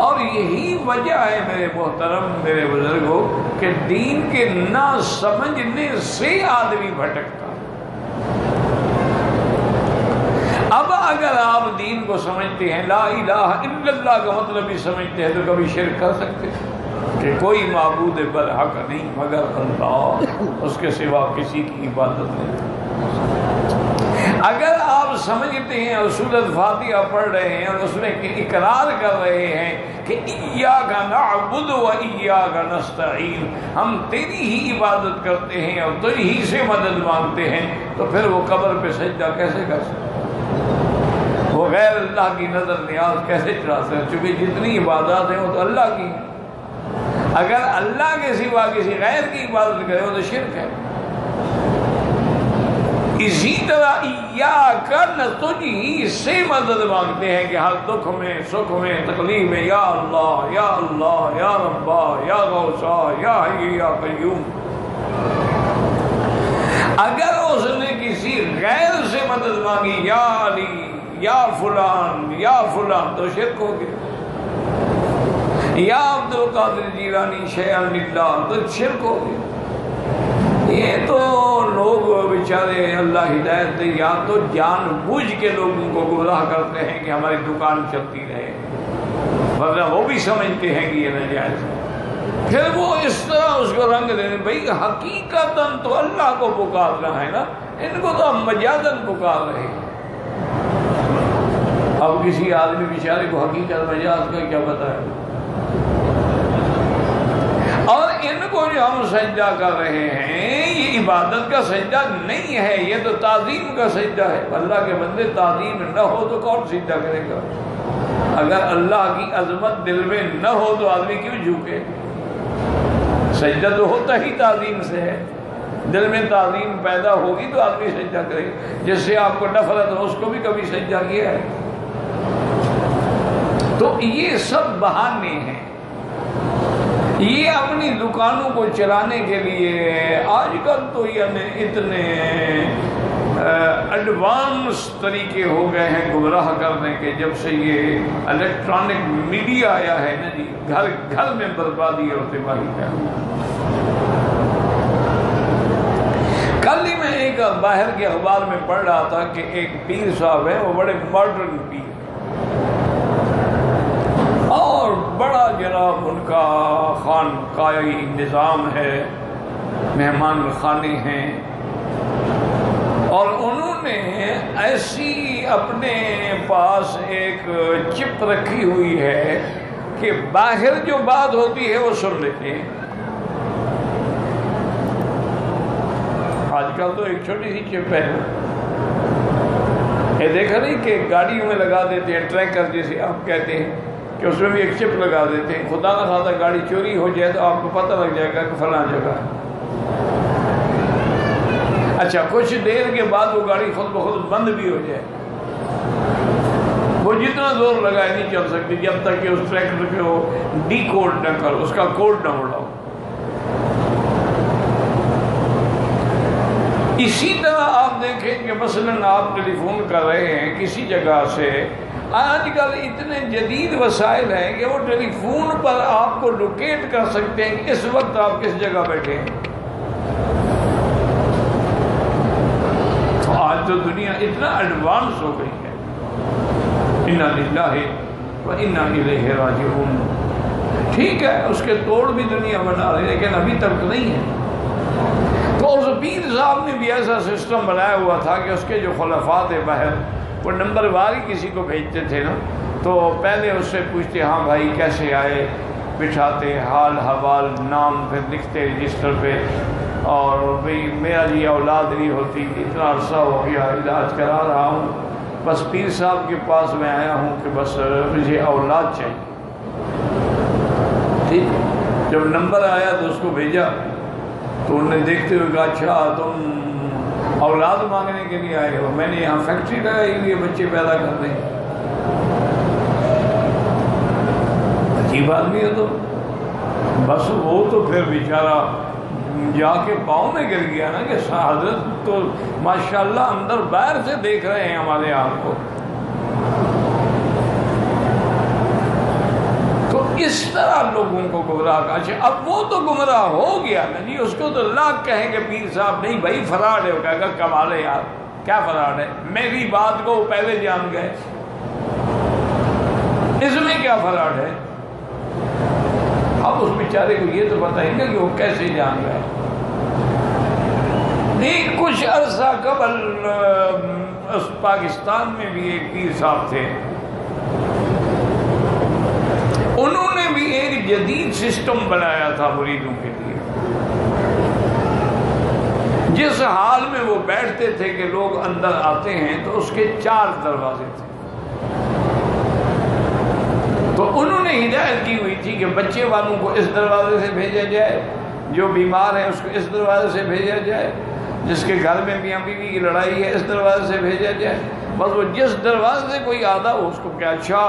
اور یہی وجہ ہے میرے محترم میرے بزرگوں کہ دین کے نہ سمجھنے سے آدمی بھٹکتا۔ اب اگر آپ دین کو سمجھتے ہیں، لا الہ الا اللہ کا مطلب بھی سمجھتے ہیں، تو کبھی شرک کر سکتے ہیں کہ کوئی معبود برحق نہیں مگر اللہ، اس کے سوا کسی کی عبادت نہیں۔ اگر آپ سمجھتے ہیں اور سورۃ فاتحہ پڑھ رہے ہیں اور اس میں اقرار کر رہے ہیں کہ ایاک نعبد و ایاک نستعین، ہم تیری ہی عبادت کرتے ہیں اور تیری ہی سے مدد مانگتے ہیں، تو پھر وہ قبر پہ سجدہ کیسے کر سکتے؟ وہ غیر اللہ کی نظر نیاز کیسے چڑھا سکتے ہیں؟ چونکہ جتنی عبادات ہیں وہ تو اللہ کی ہیں۔ اگر اللہ کے سوا کسی غیر کی عبادت کرے وہ تو شرک ہے۔ اسی طرح ایاک تجھ ہی سے مدد مانگتے ہیں کہ ہر دکھ میں، سکھ میں، تکلیف میں، یا اللہ یا اللہ یا ربا یا غوثا یا حی یا قیوم۔ اگر اس نے کسی غیر سے مدد مانگی، یا علی یا فلان یا فلان، تو شرک ہو گیا۔ یا عبد القادر جیلانی شیئا للہ، تو شرک ہو گیا۔ یہ تو لوگ بیچارے اللہ ہدایت دے، یا تو جان بوجھ کے لوگوں کو گمراہ کرتے ہیں کہ ہماری دکان چلتی رہے، ورنہ وہ بھی سمجھتے ہیں کہ یہ ناجائز ہے۔ پھر وہ اس طرح اس کو رنگ دینے، بھائی حقیقتاً تو اللہ کو پکارنا ہے نا، ان کو تو ہم مجازاً پکار رہے ہیں۔ اب کسی آدمی بیچارے کو حقیقت مجاز کا کیا پتہ ہے؟ اور ان کو جو ہم سجدہ کر رہے ہیں یہ عبادت کا سجدہ نہیں ہے، یہ تو تعظیم کا سجدہ ہے۔ اللہ کے بندے تعظیم نہ ہو تو کون سجدہ کرے گا؟ اگر اللہ کی عظمت دل میں نہ ہو تو آدمی کیوں جھکے؟ سجدہ تو ہوتا ہی تعظیم سے ہے، دل میں تعظیم پیدا ہوگی تو آدمی سجدہ کرے گا۔ جس سے آپ کو نفرت ہو اس کو بھی کبھی سجدہ کیا ہے؟ تو یہ سب بہانے ہیں، یہ اپنی دکانوں کو چلانے کے لیے۔ آج کل تو یعنی اتنے ایڈوانس طریقے ہو گئے ہیں گمراہ کرنے کے، جب سے یہ الیکٹرانک میڈیا آیا ہے نا جی، گھر گھر میں بربادی اور تباہی کا۔ کل ہی میں ایک باہر کے اخبار میں پڑھ رہا تھا کہ ایک پیر صاحب ہیں، وہ بڑے ماڈرن پیر اور بڑا جناب ان کا خانقاہی نظام ہے، مہمان خانے ہیں، اور انہوں نے ایسی اپنے پاس ایک چپ رکھی ہوئی ہے کہ باہر جو بات ہوتی ہے وہ سن لیتے ہیں۔ آج کل تو ایک چھوٹی سی چپ ہے، یہ دیکھا نہیں کہ گاڑیوں میں لگا دیتے ہیں، ٹریکر جسے آپ کہتے ہیں، کہ اس میں بھی ایک چپ لگا دیتے ہیں، خدا نہ خواستہ گاڑی چوری ہو جائے تو آپ کو پتہ لگ جائے گا کہ فلاں جگہ ہے۔ اچھا کچھ دیر کے بعد وہ گاڑی خود بخود بند بھی ہو جائے، وہ جتنا زور لگائے نہیں چل سکتی جب تک کہ اس ٹریکٹر کے وہ ڈی کوڈ نہ کرو، اس کا کوڈ نہ اڑاؤ۔ اسی طرح آپ دیکھیں کہ مثلاً آپ ٹیلی فون کر رہے ہیں کسی جگہ سے، آج کل اتنے جدید وسائل ہیں کہ وہ ٹیلی فون پر آپ کو لوکیٹ کر سکتے ہیں کہ اس وقت آپ کس جگہ بیٹھے ہیں۔ تو آج تو دنیا اتنا ایڈوانس ہو گئی ہے، انا للہ و انا الیہ راجعون۔ ٹھیک ہے اس کے توڑ بھی دنیا بنا رہی ہے لیکن ابھی تک نہیں ہے۔ تو اس پیر صاحب نے بھی ایسا سسٹم بنایا ہوا تھا کہ اس کے جو خلفاء تھے باہر، وہ نمبر وار کسی کو بھیجتے تھے نا، تو پہلے اس سے پوچھتے ہاں بھائی کیسے آئے، بٹھاتے حال حوال، نام پھر لکھتے رجسٹر پہ، اور بھئی میرا یہ اولاد نہیں ہوتی، اتنا عرصہ ہو گیا علاج کرا رہا ہوں، بس پیر صاحب کے پاس میں آیا ہوں کہ بس مجھے اولاد چاہیے۔ ٹھیک، جب نمبر آیا تو اس کو بھیجا تو انہوں نے دیکھتے ہوئے کہا اچھا تم اولاد مانگنے کے لیے آئے ہو، میں نے یہاں فیکٹری لگائی ہوئی ہے بچے پیدا کر دیں۔ عجیب آدمی ہے تو بس وہ تو پھر بیچارہ جا کے پاؤں میں گر گیا نا کہ حضرت تو ماشاءاللہ اندر باہر سے دیکھ رہے ہیں ہمارے آپ کو۔ تو کس طرح لوگوں کو گمراہ کا؟ اچھا اب وہ تو گمراہ ہو گیا نا جی، اس کو تو لاکھ کہیں گے پیر صاحب نہیں بھائی فراڈ ہے، وہ کہے گا کمال ہے یار، کیا فراڈ ہے؟ میری بات کو وہ پہلے جان گئے، اس میں کیا فراڈ ہے؟ اب اس بیچارے کو یہ تو بتائیں گے کہ وہ کیسے جان گئے۔ نہیں، کچھ عرصہ قبل پاکستان میں بھی ایک پیر صاحب تھے، انہوں نے بھی ایک جدید سسٹم بنایا تھا مریدوں کے لیے۔ جس حال میں وہ بیٹھتے تھے کہ لوگ اندر آتے ہیں تو اس کے 4 دروازے تھے، تو انہوں نے ہدایت کی ہوئی تھی کہ بچے والوں کو اس دروازے سے بھیجا جائے، جو بیمار ہے اس کو اس دروازے سے بھیجا جائے، جس کے گھر میں میاں بیوی کی لڑائی ہے اس دروازے سے بھیجا جائے۔ بس وہ جس دروازے سے کوئی آتا اس کو کیا، اچھا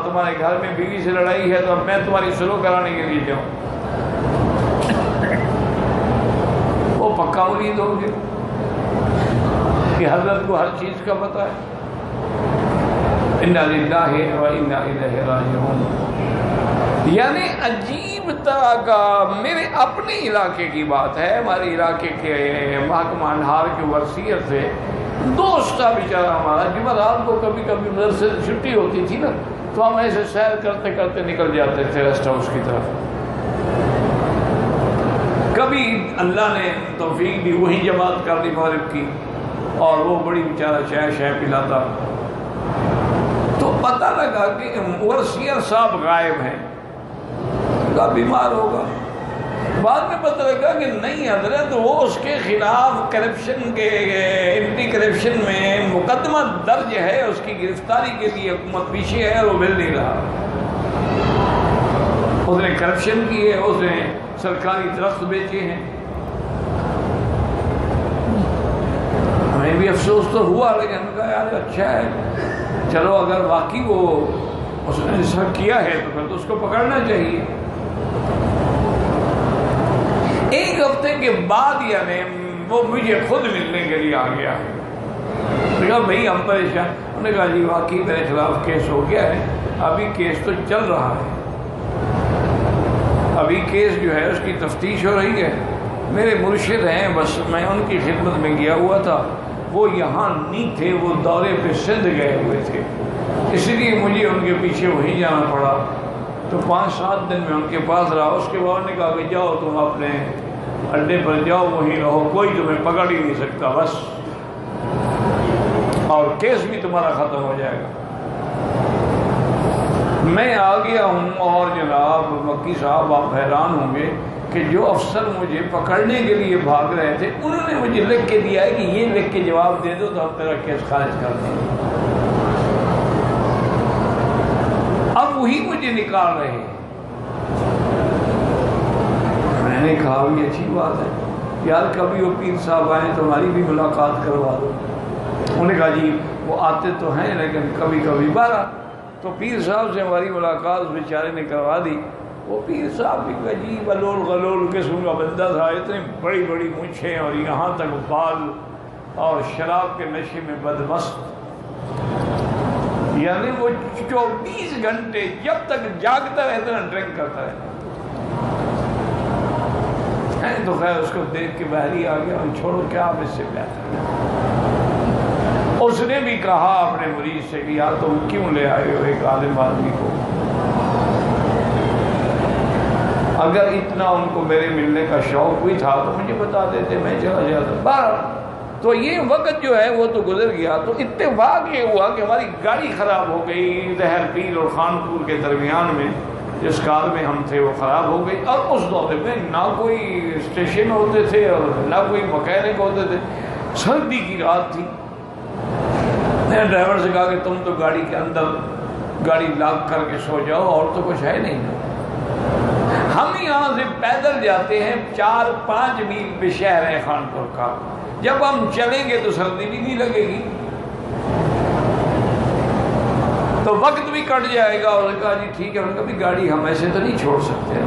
تمہارے گھر میں بیوی سے لڑائی ہے تو اب میں تمہاری سلو کرانے کے لیے جاؤں، وہ پکا مرید ہو گیا کہ حضرت کو ہر چیز کا پتہ ہے۔ انا للہ و انا الیہ راجعون۔ یعنی عجیب طرح کا، میرے اپنے علاقے کی بات ہے، ہمارے علاقے کے محکمہ انہار کے ورثیت سے دوست تھا بیچارہ ہمارا، جمعرات کو کبھی کبھی مدرسے سے چھٹی ہوتی تھی نا تو ہم ایسے سیر کرتے کرتے نکل جاتے تھے ریسٹ ہاؤس کی طرف۔ کبھی اللہ نے توفیق دی وہی جماعت کر دی مغرب کی، اور وہ بڑی بیچارہ چائے پلاتا، تو پتہ لگا کہ ورثیہ صاحب غائب ہیں، کا بیمار ہوگا۔ بعد میں پتہ لگا کہ نہیں حضرت، وہ اس کے خلاف کرپشن کے اینٹی کرپشن میں مقدمہ درج ہے، اس کی گرفتاری کے لیے حکومت پیچھے ہے اور وہ مل نہیں رہا۔ اس نے کرپشن کی ہے، اس نے سرکاری درخت بیچے ہیں۔ ہمیں بھی افسوس تو ہوا، لیکن ہم نے کہا یار اچھا ہے، چلو اگر واقعی وہ اس نے ایسا کیا ہے تو پھر تو اس کو پکڑنا چاہیے۔ ایک ہفتے کے بعد یعنی وہ مجھے خود ملنے کے لیے آ گیا، میں نے کہا بھائی ہم پریشان، انہوں نے کہا جی واقعی میرے خلاف کیس ہو گیا ہے، ابھی کیس تو چل رہا ہے، ابھی کیس جو ہے اس کی تفتیش ہو رہی ہے، میرے مرشد ہیں، بس میں ان کی خدمت میں گیا ہوا تھا، وہ یہاں نہیں تھے، وہ دورے پہ سندھ گئے ہوئے تھے، اس لیے مجھے ان کے پیچھے وہیں جانا پڑا۔ تو 5-7 دن میں ان کے پاس رہا، اس کے بعد نے کہا کہ جاؤ تم اپنے اڈے پر جاؤ، وہیں رہو، کوئی تمہیں پکڑ ہی نہیں سکتا بس، اور کیس بھی تمہارا ختم ہو جائے گا۔ میں آ گیا ہوں، اور جناب مکی صاحب آپ حیران ہوں گے کہ جو افسر مجھے پکڑنے کے لیے بھاگ رہے تھے انہوں نے مجھے لکھ کے دیا ہے کہ یہ لکھ کے جواب دے دو تو ہم تیرا کیس خارج کر دیں گے۔ اب وہی مجھے نکال رہے ہیں۔ میں نے کہا یہ اچھی بات ہے یار، کبھی وہ پیر صاحب آئیں تو ہماری بھی ملاقات کروا دو۔ انہوں نے کہا جی وہ آتے تو ہیں لیکن کبھی کبھی بارہ، تو پیر صاحب سے ہماری ملاقات اس بیچارے نے کروا دی۔ وہ پیر صاحب بھی عجیب غلول غلول قسم کا بندہ تھا، اتنی بڑی بڑی مونچھیں اور یہاں تک بال، اور شراب کے نشے میں بدمست، یعنی وہ 24 گھنٹے جب تک جاگتا رہتا ہے ڈرنک کرتا ہے۔ تو خیر اس کو دیکھ کے باہر ہی آ گیا، چھوڑو کیا آپ اس سے بہتر۔ اس نے بھی کہا اپنے مریض سے کہ یار تم کیوں لے آئے ہو ایک عالم آدمی کو، اگر اتنا ان کو میرے ملنے کا شوق بھی تھا تو مجھے بتا دیتے، میں چلا جاتا۔ بہرحال تو یہ وقت جو ہے وہ تو گزر گیا، تو اتفاق یہ ہوا کہ ہماری گاڑی خراب ہو گئی زہر پیل اور خانپور کے درمیان میں، جس کار میں ہم تھے وہ خراب ہو گئی، اور اس دورے میں نہ کوئی اسٹیشن ہوتے تھے اور نہ کوئی مکینک ہوتے تھے، سردی کی رات تھی۔ میں نے ڈرائیور سے کہا کہ تم تو گاڑی کے اندر گاڑی لاک کر کے سو جاؤ، اور تو کچھ ہے نہیں۔ ہم یہاں سے پیدل جاتے ہیں 4-5 میل پہ شہر ہے خانپور کا، جب ہم چلیں گے تو سردی بھی نہیں لگے گی، تو وقت بھی کٹ جائے گا۔ اور کہا جی ٹھیک ہے، ان کا بھی گاڑی ہم ایسے تو نہیں چھوڑ سکتے،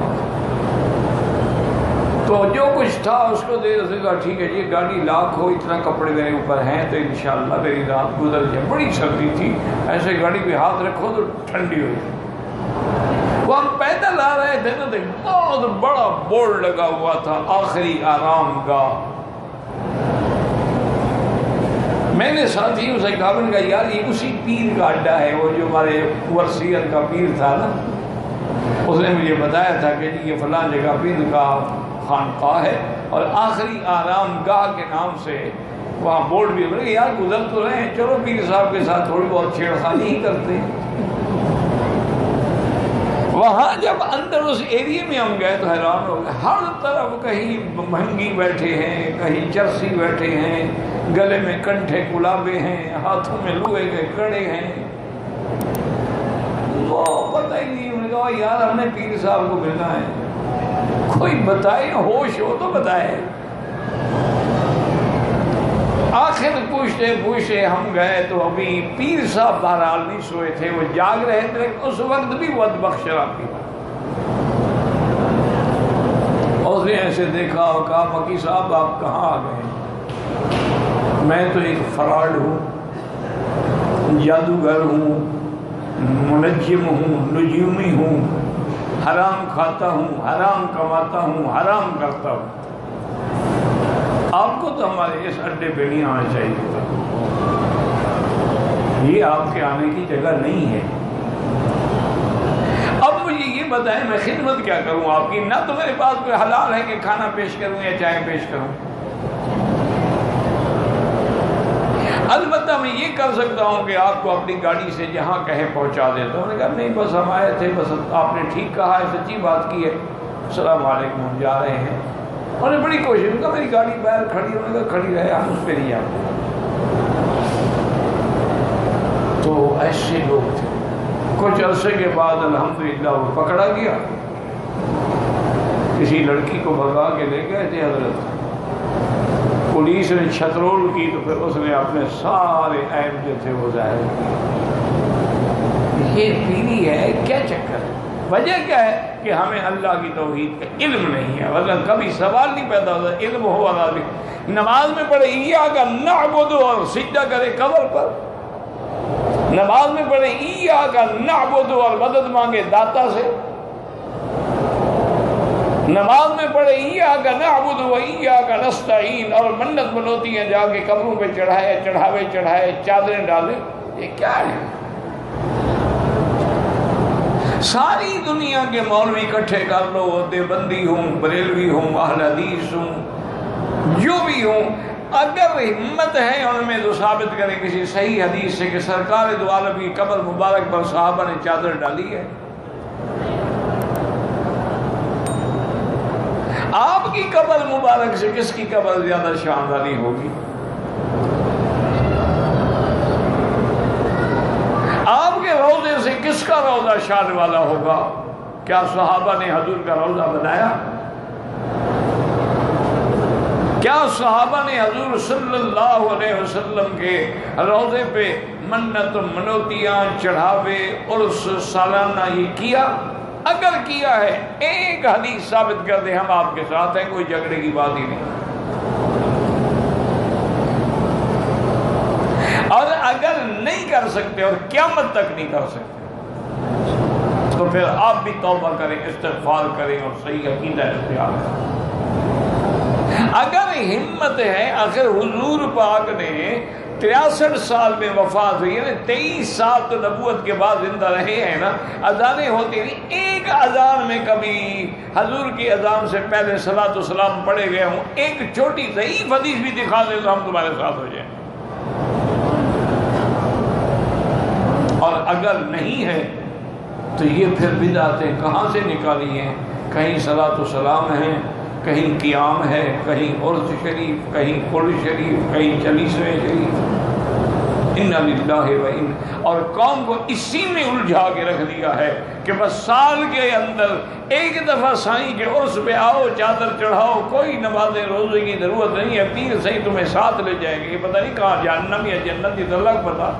تو جو کچھ تھا اس کو دے دے کہا ٹھیک ہے جی گاڑی لاک ہو، اتنا کپڑے میرے اوپر ہیں تو انشاءاللہ میری رات گزر جائے۔ بڑی سردی تھی، ایسے گاڑی پہ ہاتھ رکھو تو ٹھنڈی ہو جائے۔ وہ ہم پیدل تھے نا تو بہت بڑا بورڈ لگا ہوا تھا آخری آرام گاہ. میں نے ساتھیوں سے کہا، میں نے کہا یار یہ اسی پیر کا اڈا ہے، وہ جو ہمارے ورسیت کا پیر تھا نا، اس نے مجھے بتایا تھا کہ یہ فلاں جگہ پیر کا خانقاہ ہے اور آخری آرام گاہ کے نام سے وہاں بورڈ بھی. بولے یار گزر تو رہے ہیں، چلو پیر صاحب کے ساتھ تھوڑی بہت چھیڑخانی ہی کرتے ہیں. وہاں جب اندر اس ایریے میں ہم گئے تو حیران ہو گئے. ہر طرف کہیں مہنگی بیٹھے ہیں، کہیں چرسی بیٹھے ہیں، گلے میں کنٹھے گلابے ہیں، ہاتھوں میں لوہے کے کڑے ہیں. وہ پتہ ہی نہیں. انہوں نے کہا یار ہم نے پیر صاحب کو ملنا ہے، کوئی بتائے، ہوش ہو تو بتائے. آخر پوچھتے پوچھتے ہم گئے تو ابھی پیر صاحب بہرحال نہیں سوئے تھے، وہ جاگ رہے تھے، لیکن اس وقت بھی وہ بخش شراب پی. اور اس نے ایسے دیکھا اور کہا مکی صاحب آپ کہاں آ گئے؟ میں تو ایک فراڈ ہوں، جادوگر ہوں، منجم ہوں، نجومی ہوں، حرام کھاتا ہوں، حرام کماتا ہوں، حرام کرتا ہوں. آپ کو تو ہمارے اس اڈے پہ نہیں آنا چاہیے تھا، یہ آپ کے آنے کی جگہ نہیں ہے. اب مجھے یہ بتائیں میں خدمت کیا کروں آپ کی؟ نہ تو میرے پاس کوئی حلال ہے کہ کھانا پیش کروں یا چائے پیش کروں. البتہ میں یہ کر سکتا ہوں کہ آپ کو اپنی گاڑی سے جہاں کہیں پہنچا دیتا ہوں. نے کہا نہیں بس ہم آئے تھے، بس آپ نے ٹھیک کہا ہے، سچی بات کی ہے، السلام علیکم ہم جا رہے ہیں. انہوں نے بڑی کوشش کی، میری گاڑی باہر کھڑی، انہوں نے کہا کھڑی رہے، ہم اس پہ نہیں جاتے. تو ایسے لوگ تھے. کچھ عرصے کے بعد الحمدللہ وہ پکڑا گیا. کسی لڑکی کو بھگا کے لے گئے تھے حضرت. پولیس نے چھترول کی تو پھر اس نے اپنے سارے عیب جو تھے وہ ظاہر کیے. یہ پیری ہے، کیا چکر ہے؟ وجہ کیا ہے کہ ہمیں اللہ کی توحید کا علم نہیں ہے، ورنہ کبھی سوال نہیں پیدا ہوتا. علم ہو والا بھی نماز میں پڑھے ایاک نعبد اور سجدہ کرے قبر پر، نماز میں پڑھے ایاک نعبد اور مدد مانگے داتا سے، نماز میں پڑھے ایاک نعبد و ایاک نستعین اور منت منوتی ہیں جا کے قبروں پہ چڑھائے، چڑھاوے چڑھائے، چادریں ڈالے. یہ کیا ہے؟ ساری دنیا کے مولوی اکٹھے کر لو، دیوبندی ہوں، بریلوی ہوں، اہل حدیث ہوں، جو بھی ہوں، اگر ہمت ہے ان میں تو ثابت کریں کسی صحیح حدیث سے کہ سرکار دو عالم کی قبر مبارک پر صحابہ نے چادر ڈالی ہے. آپ کی قبر مبارک سے کس کی قبر زیادہ شان والی ہوگی؟ آپ کے روضے سے کس کا روضہ شان والا ہوگا؟ کیا صحابہ نے حضور کا روضہ بنایا؟ کیا صحابہ نے حضور صلی اللہ علیہ وسلم کے روضے پہ منت منوتیاں چڑھاوے عرس سالانہ یہ کیا؟ اگر کیا ہے ایک حدیث ثابت کر دیں، ہم آپ کے ساتھ ہیں، کوئی جھگڑے کی بات ہی نہیں. اور اگر نہیں کر سکتے اور قیامت تک نہیں کر سکتے تو پھر آپ بھی توبہ کریں، استغفار کریں اور صحیح عقیدہ اختیار کریں. اگر ہمت ہے، اگر حضور پاک نے 63 سال میں وفات ہوئی ہے، 23 سال تو نبوت کے بعد زندہ رہے ہیں نا، اذانیں ہوتی نہیں، ایک اذان میں کبھی حضور کی اذان سے پہلے صلاۃ و سلام پڑھے گئے ہوں، ایک چھوٹی ضعیف حدیث بھی دکھا دیں تو ہم تمہارے ساتھ ہو جائیں. اور اگر نہیں ہے تو یہ پھر بدعتیں کہاں سے نکالی ہیں؟ کہیں صلاۃ و سلام ہیں، کہیں قیام ہے، کہیں عرس شریف، کہیں قل شریف، کہیں چلیسویں شریف. انا للہ و انا، اور قوم کو اسی میں الجھا کے رکھ دیا ہے کہ بس سال کے اندر ایک دفعہ سائیں کے عرس پہ آؤ، چادر چڑھاؤ، کوئی نماز روزے کی ضرورت نہیں ہے، پیر صحیح تمہیں ساتھ لے جائیں گے. یہ پتہ نہیں کہاں جہنم یا جنت، یہ تو اللہ کو پتہ،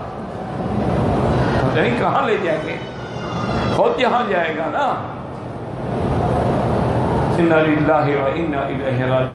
پتہ نہیں کہاں لے جائیں گے، خود جہاں جائے گا نا. انا للہ و انا الیہ راجعون.